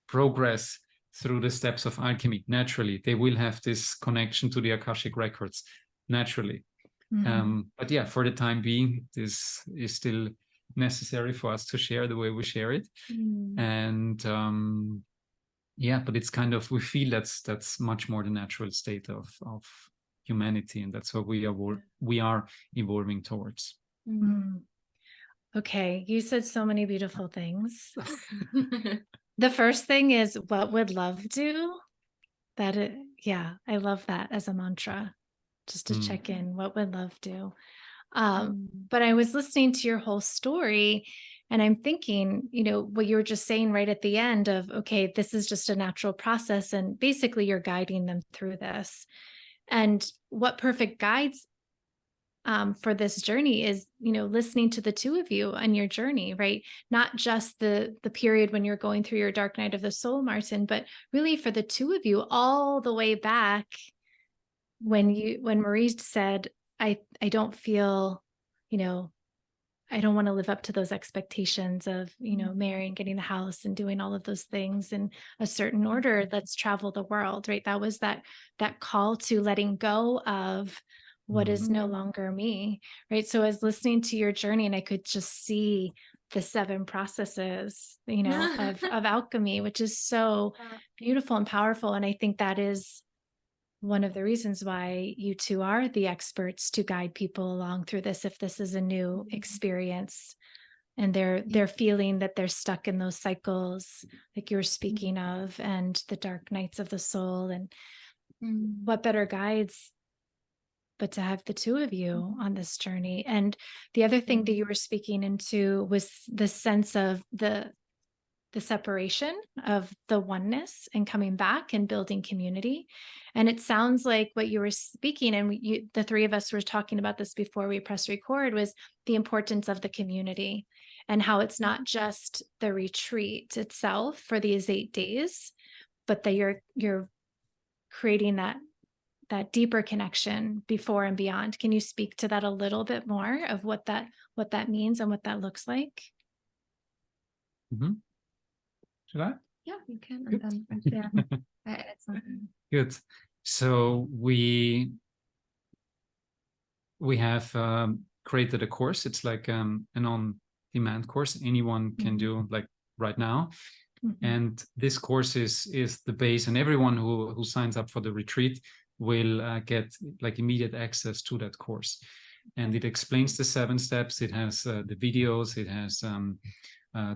progress through the steps of alchemy naturally. They will have this connection to the Akashic Records naturally. But yeah, for the time being, this is still necessary for us to share the way we share it. And yeah, but it's kind of, we feel that's much more the natural state of humanity, and that's what we are evolving towards. Okay, you said so many beautiful things. The first thing is, what would love do? Yeah, I love that as a mantra, just to check in. What would love do? But I was listening to your whole story, and I'm thinking, what you were just saying right at the end of, okay, this is just a natural process, and basically you're guiding them through this. And what perfect guides for this journey is, listening to the two of you on your journey, right? Not just the period when you're going through your dark night of the soul, Martin, but really for the two of you all the way back when Marie said, I don't feel, I don't want to live up to those expectations of, marrying, getting the house and doing all of those things in a certain order. Let's travel the world, right? That was that call to letting go of what is no longer me, right? So I was listening to your journey, and I could just see the 7 processes, of alchemy, which is so beautiful and powerful. And I think that is one of the reasons why you two are the experts to guide people along through this, if this is a new experience and they're feeling that they're stuck in those cycles like you were speaking of, and the dark nights of the soul. And what better guides but to have the two of you on this journey. And the other thing that you were speaking into was the sense of the separation of the oneness and coming back and building community. And it sounds like what you were speaking, and the three of us were talking about this before we pressed record, was the importance of the community, and how it's not just the retreat itself for these 8 days, but that you're creating that deeper connection before and beyond. Can you speak to that a little bit more, of what that means and what that looks like? Should I? Yeah, you can. Good. And then, yeah, I add something. Good. So we have created a course. It's like an on-demand course. Anyone can do, like right now. And this course is the base, and everyone who signs up for the retreat will get like immediate access to that course. And it explains the 7 steps. It has the videos. It has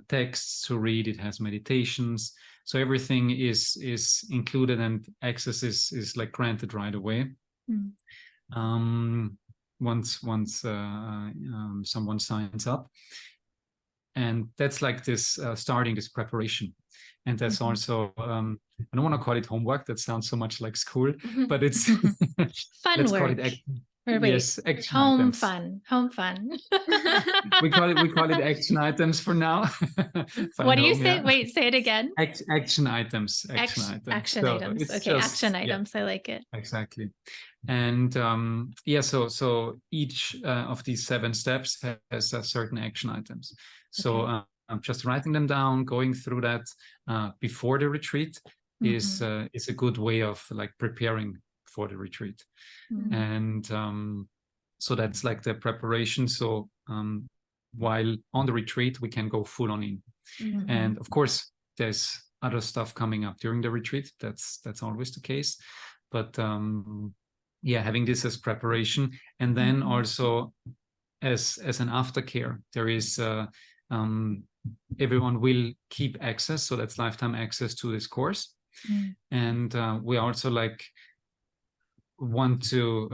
texts to read. It has meditations. So everything is included, and access is like granted right away. Once someone signs up. And that's like this starting this preparation. And there's also, I don't want to call it homework. That sounds so much like school, but it's fun let's work. call it Or wait, yes, action home items. fun, home fun. we call it action items for now. What do you say? Wait, say it again. Action items. Action items. It's Okay, just, action items. I like it. Exactly. And so each of these 7 steps has certain action items. So I'm just writing them down, going through that before the retreat is a good way of like preparing for the retreat. And so that's like the preparation. So while on the retreat, we can go full on in. And of course, there's other stuff coming up during the retreat. That's always the case. But having this as preparation, and then also as an aftercare, there is everyone will keep access. So that's lifetime access to this course. And we also like want to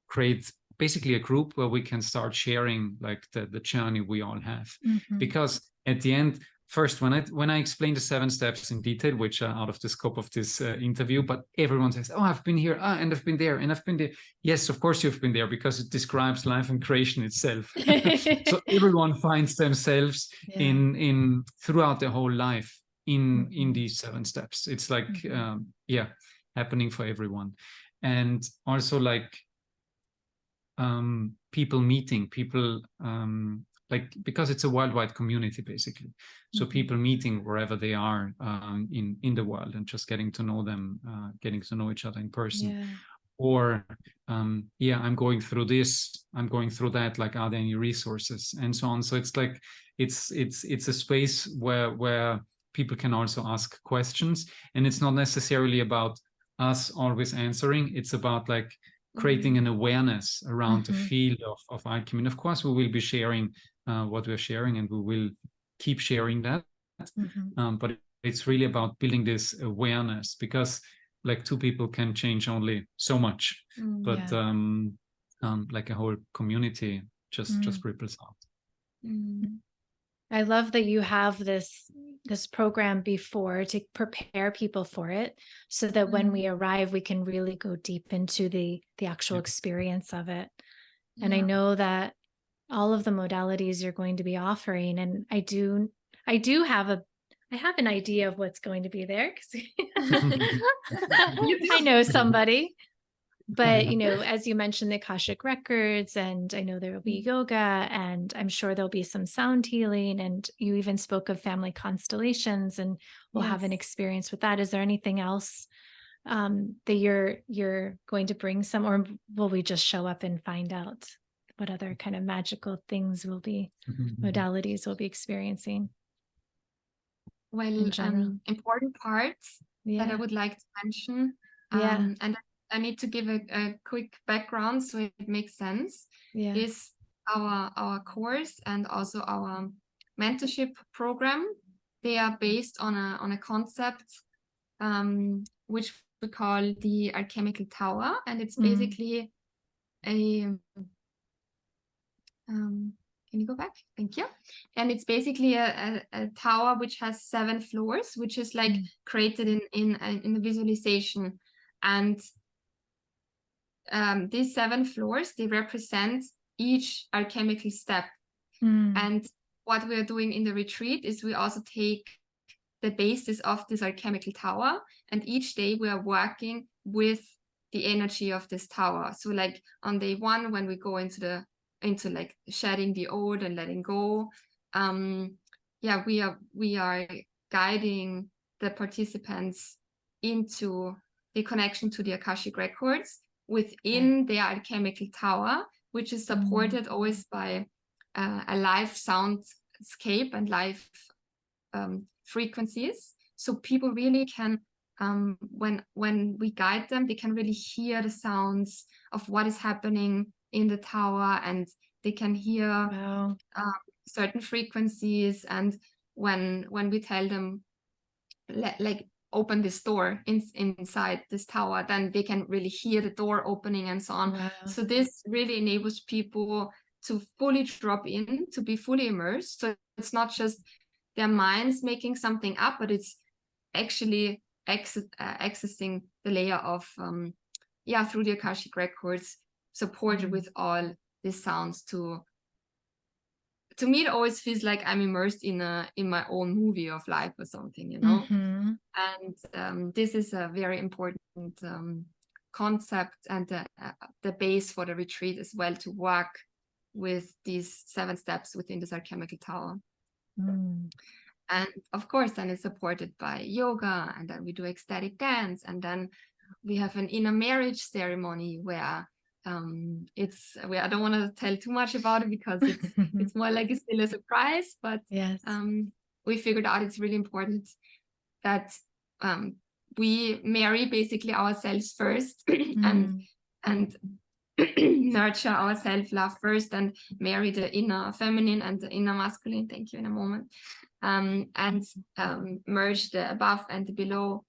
create basically a group where we can start sharing like the journey we all have. Because at the end, first, when I explain the 7 steps in detail, which are out of the scope of this interview, but everyone says, "Oh, I've been here, and I've been there, and I've been there." Yes, of course you've been there, because it describes life and creation itself. So everyone finds themselves in throughout their whole life in these 7 steps. It's like happening for everyone. And also like people meeting people, like, because it's a worldwide community basically. So people meeting wherever they are in the world, and just getting to know them, getting to know each other in person. Or I'm going through this, I'm going through that, like, are there any resources, and so on. So it's like it's a space where people can also ask questions, and it's not necessarily about us always answering. It's about like creating an awareness around the field of alchemy. And of course, we will be sharing what we're sharing, and we will keep sharing that. But it's really about building this awareness, because like 2 people can change only so much, but like a whole community just ripples out. I love that you have this program before to prepare people for it, so that when we arrive, we can really go deep into the actual experience of it. And I know that all of the modalities you're going to be offering, and I have an idea of what's going to be there, because I know somebody. But, as you mentioned, the Akashic Records, and I know there will be yoga, and I'm sure there'll be some sound healing. And you even spoke of family constellations, and we'll have an experience with that. Is there anything else that you're going to bring some, or will we just show up and find out what other kind of magical things modalities we'll be experiencing? Well, important parts that I would like to mention, and I need to give a quick background so it makes sense, is our course and also our mentorship program. They are based on a concept which we call the alchemical tower, and it's basically a can you go back? Thank you. And it's basically a tower which has 7 floors, which is like created in the visualization. And these 7 floors, they represent each alchemical step. And what we're doing in the retreat is we also take the basis of this alchemical tower, and each day we are working with the energy of this tower. So like on day 1, when we go into like shedding the old and letting go, we are guiding the participants into the connection to the Akashic Records within their alchemical tower, which is supported always by a live soundscape and live frequencies. So people really can, when we guide them, they can really hear the sounds of what is happening in the tower, and they can hear certain frequencies. And when we tell them, like, open this door inside this tower, then they can really hear the door opening and so on. So this really enables people to fully drop in, to be fully immersed. So it's not just their minds making something up, but it's actually accessing the layer of through the Akashic Records, supported with all these sounds. To me, it always feels like I'm immersed in my own movie of life or something, you know. And this is a very important concept, and the base for the retreat as well, to work with these 7 steps within this alchemical tower. And of course, then it's supported by yoga, and then we do ecstatic dance, and then we have an inner marriage ceremony where I don't want to tell too much about it, because it's more like it's still a surprise, but yes. We figured out it's really important that we marry basically ourselves first, and nurture our self-love first, and marry the inner feminine and the inner masculine, thank you, in a moment, and merge the above and the below,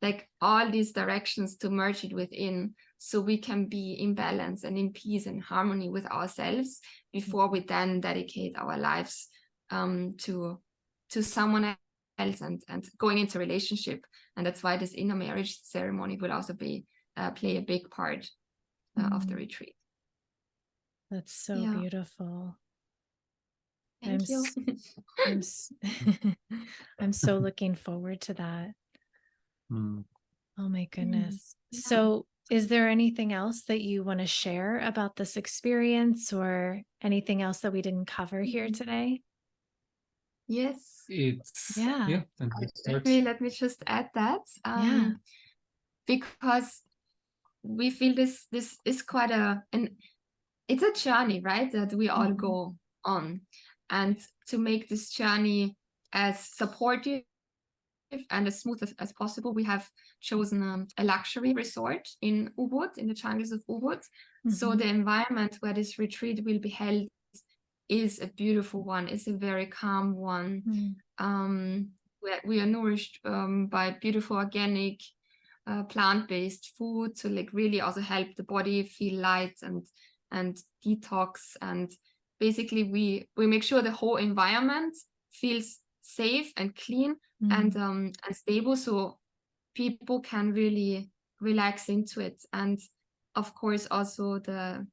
like all these directions, to merge it within, so we can be in balance and in peace and harmony with ourselves before we then dedicate our lives to someone else and going into relationship. And that's why this inner marriage ceremony will also be play a big part of the retreat. That's so beautiful. Thank you. I'm so looking forward to that. Oh my goodness. So is there anything else that you want to share about this experience, or anything else that we didn't cover here today? Yes. Let me just add that. Because we feel this is quite it's a journey, right, that we all go on. And to make this journey as supportive and as smooth as possible, we have chosen a luxury resort in Ubud, in the jungles of Ubud. So the environment where this retreat will be held is a beautiful one. It's a very calm one. Where we are nourished by beautiful organic plant-based food, to like really also help the body feel light and detox. And basically we make sure the whole environment feels safe and clean and stable, so people can really relax into it. And of course also the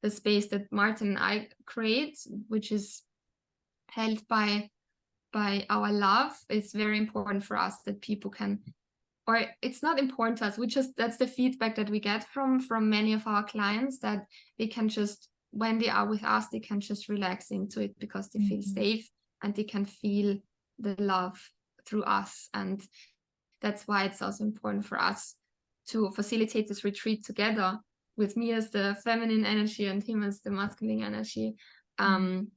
space that Martin and I create, which is held by our love, is very important for us, that people can, or it's not important to us, that's the feedback that we get from many of our clients, that they can just, when they are with us, they can just relax into it because they feel safe and they can feel the love through us. And that's why it's also important for us to facilitate this retreat together, with me as the feminine energy and him as the masculine energy, and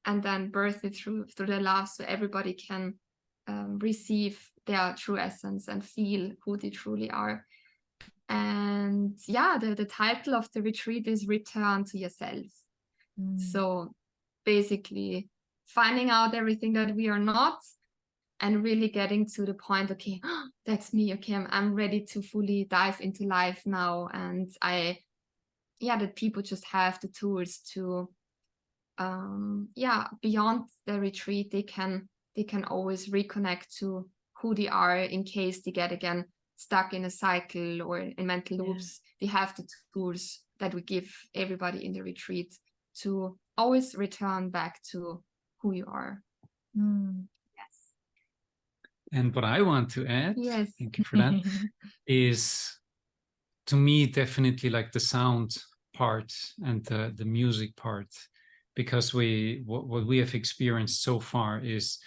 then birth it through the love, so everybody can receive their true essence and feel who they truly are. And the title of the retreat is Return to Yourself. So basically finding out everything that we are not, and really getting to the point, okay, that's me, okay, I'm ready to fully dive into life now. And that people just have the tools to beyond the retreat, they can always reconnect to who they are, in case they get again stuck in a cycle or in mental loops. They have the tools that we give everybody in the retreat to always return back to who you are. And what I want to add, thank you for that, is, to me, definitely like the sound part and the music part, because what we have experienced so far is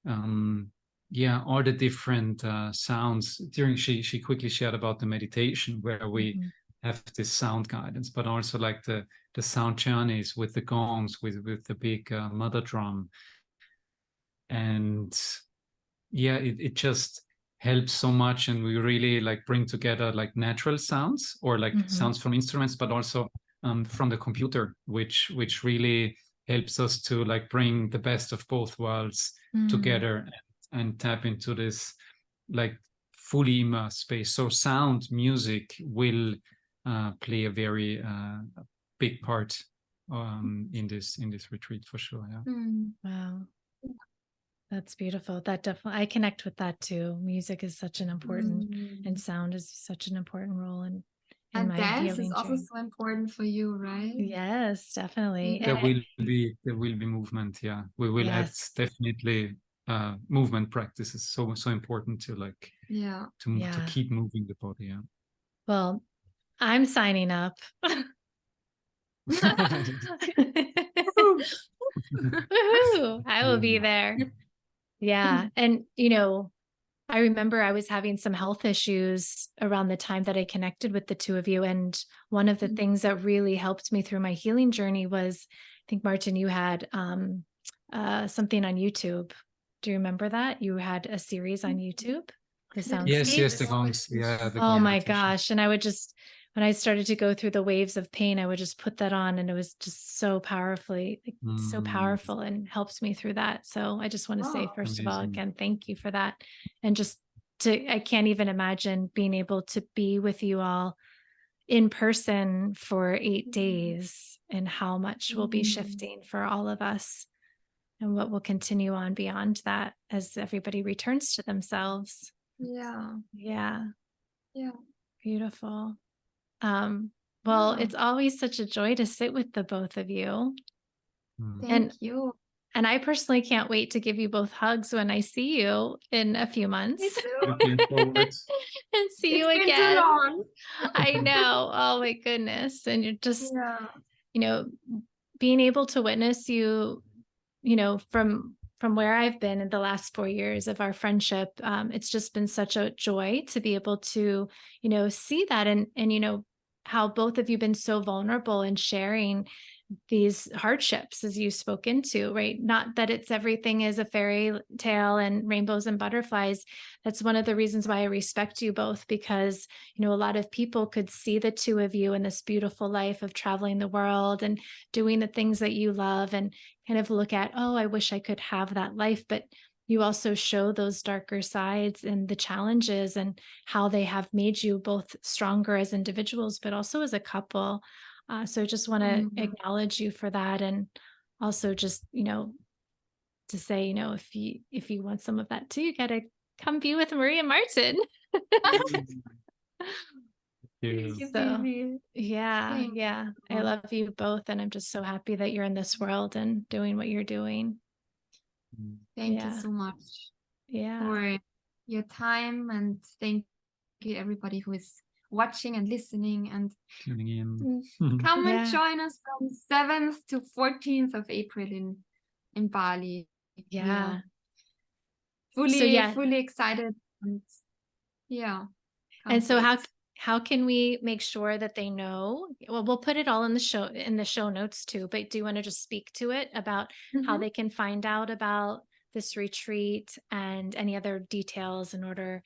all the different sounds. During she quickly shared about the meditation, where we have this sound guidance, but also like the sound journeys with the gongs, with the big mother drum. And it just helps so much, and we really like bring together like natural sounds, or like sounds from instruments, but also from the computer, which really helps us to like bring the best of both worlds together and tap into this like fully immersed space. So sound music will play a very big part in this retreat, for sure. Wow. That's beautiful. That definitely, I connect with that too. Music is such an important, and Mm. sound is such an important role in And my dance is healing also journey. so important for you, right? Yes, definitely. Yeah. There will be movement. Yeah, we will add Yes. definitely movement practices. So important to like Yeah. to Yeah. keep moving the body. Yeah. Well, I'm signing up. Woohoo! I will be there. Yeah. And, I remember I was having some health issues around the time that I connected with the two of you. And one of the things that really helped me through my healing journey was, I think, Martin, you had something on YouTube. Do you remember that? You had a series on YouTube, the The Yes, soundscapes. the escape gongs. Yeah, the Oh gong my meditation. gosh. And I would just, when I started to go through the waves of pain, I would just put that on and it was just so powerfully, so powerful and helps me through that. So I just want to say, Oh, first of all, Amazing. again, thank you for that. And just I can't even imagine being able to be with you all in person for 8 days and how much will be shifting for all of us and what will continue on beyond that as everybody returns to themselves. yeah. Yeah. Yeah. Beautiful. Well, Yeah. it's always such a joy to sit with the both of you. Mm. And Thank you. I personally can't wait to give you both hugs when I see you in a few Me months. too. Looking forward. And see you It's been too again. long. I know. Oh my goodness. And you're just, Yeah. you know, being able to witness you, from where I've been in the last 4 years of our friendship, it's just been such a joy to be able to, see that and how both of you been so vulnerable in sharing these hardships as you spoke into, right? Not that it's everything is a fairy tale and rainbows and butterflies. That's one of the reasons why I respect you both, because, a lot of people could see the two of you in this beautiful life of traveling the world and doing the things that you love and kind of look at, oh, I wish I could have that life. But you also show those darker sides and the challenges and how they have made you both stronger as individuals, but also as a couple. So I just want to Mm. acknowledge you for that. And also just, to say, if you want some of that too, you got to come be with Marie and Martin. Yeah. You, So baby. yeah, Thank yeah. I you. love you both. And I'm just so happy that you're in this world and doing what you're doing. Thank you Yeah. so much Yeah. for your time, and thank you everybody who is watching and listening, and Tuning in. come and Yeah. join us from 7th to 14th of April in Bali. We Yeah. are fully yeah. fully excited, and yeah, And can't so wait. how can we make sure that they know? Well, we'll put it all in the show notes too, but do you want to just speak to it about how Mhm. they can find out about this retreat and any other details in order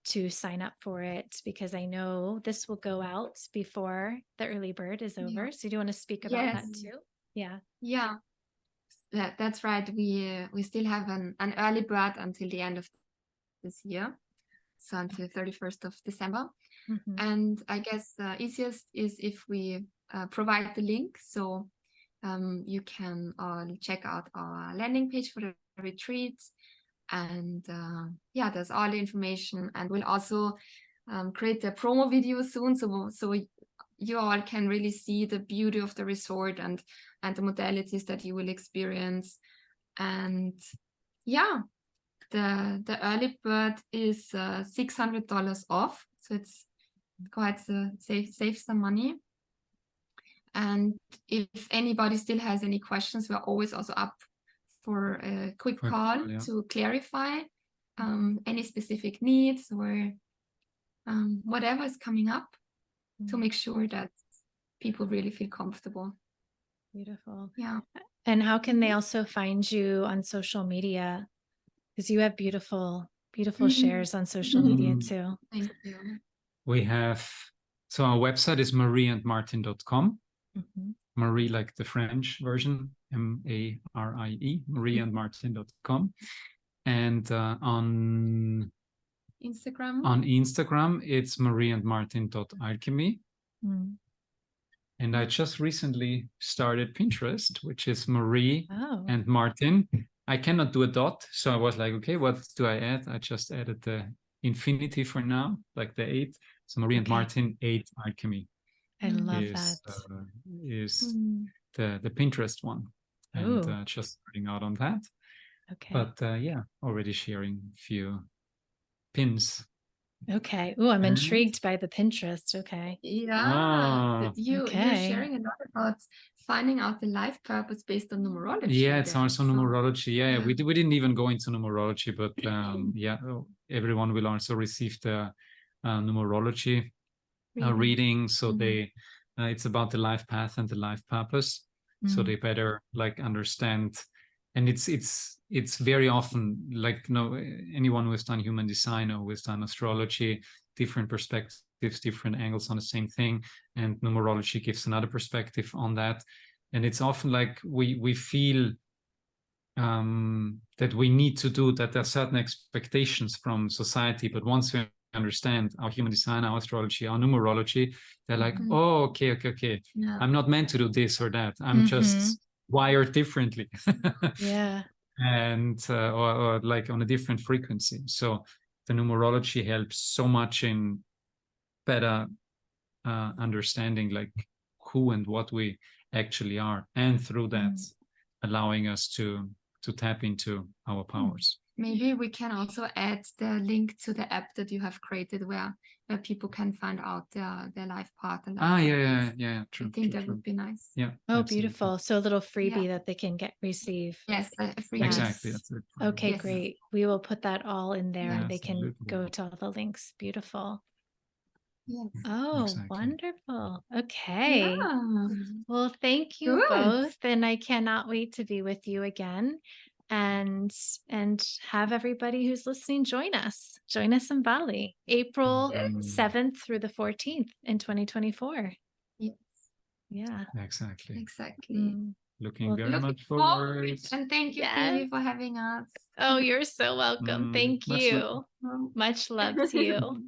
to sign up for it? Because I know this will go out before the early bird is Yeah. over. So do you want to speak about that Yes. too? Yeah. Yeah. That's right. We still have an early bird until the end of this year, so until 31st of December. Mhm. And I guess the easiest is if we provide the link, so you can check out our landing page for the retreat. And yeah, there's all the information, and we'll also create a promo video soon, so you all can really see the beauty of the resort and the modalities that you will experience. And yeah, the early bird is $600 off, so it's quite save some money. And if anybody still has any questions, we're always also up for a quick call Yeah. to clarify any specific needs or whatever is coming up, to make sure that people really feel comfortable. Beautiful. Yeah. And how can they also find you on social media? Because you have beautiful shares on social media too. Thank you. We have, so our website is marieandmartin.com. Mhm. Marie, like the French version, Marie, marieandmartin.com. And on Instagram, it's marieandmartin.alchemy. Mm. And I just recently started Pinterest, which is Marie Oh. and Martin I cannot do a dot. So I was like, okay, what do I add? I just added the infinity for now, like the 8. So Marie and Okay. Martin 8 Alchemy I love is that. the Pinterest one, and Ooh, just starting out on that. okay. But yeah, already sharing a few pins. Okay. Oh, I'm And- intrigued by the Pinterest. Okay. Yeah, you're Okay. sharing a lot about finding out the life purpose based on numerology. Yeah, it's then. also So, numerology. Yeah, yeah. we didn't even go into numerology, but yeah, everyone will also receive the numerology reading. So they, it's about the life path and the life purpose. So they better like understand, and it's very often like anyone who has done human design or who has done astrology, different perspectives, different angles on the same thing, and numerology gives another perspective on that. And it's often like we feel that we need to do that. There are certain expectations from society, but once we understand our human design, our astrology, our numerology, they're like, oh, okay. Yeah. I'm not meant to do this or that. I'm just wired differently. Yeah. And or like on a different frequency. So the numerology helps so much in better understanding like who and what we actually are, and through that allowing us to tap into our powers. Maybe we can also add the link to the app that you have created where people can find out their life path and life purpose. Yeah, true. I think that would be nice. Yeah. Oh, absolutely. beautiful. So a little freebie that they can receive. Yes, a free Yes. Exactly. That's it. Okay, Yes. great. We will put that all in there Yeah, and they can absolutely. go to all the links. Beautiful. Yes. Oh, Exactly. wonderful. Okay. Yeah. Well, thank you Good. both. And I cannot wait to be with you again. And have everybody who's listening join us. Join us in Bali, April 7th through the 14th in 2024. Yes. Yeah. Exactly. Looking Well, very Looking much forward. And thank you, Phoebe, for having us. Oh, you're so welcome. Thank Much you. Much love to you.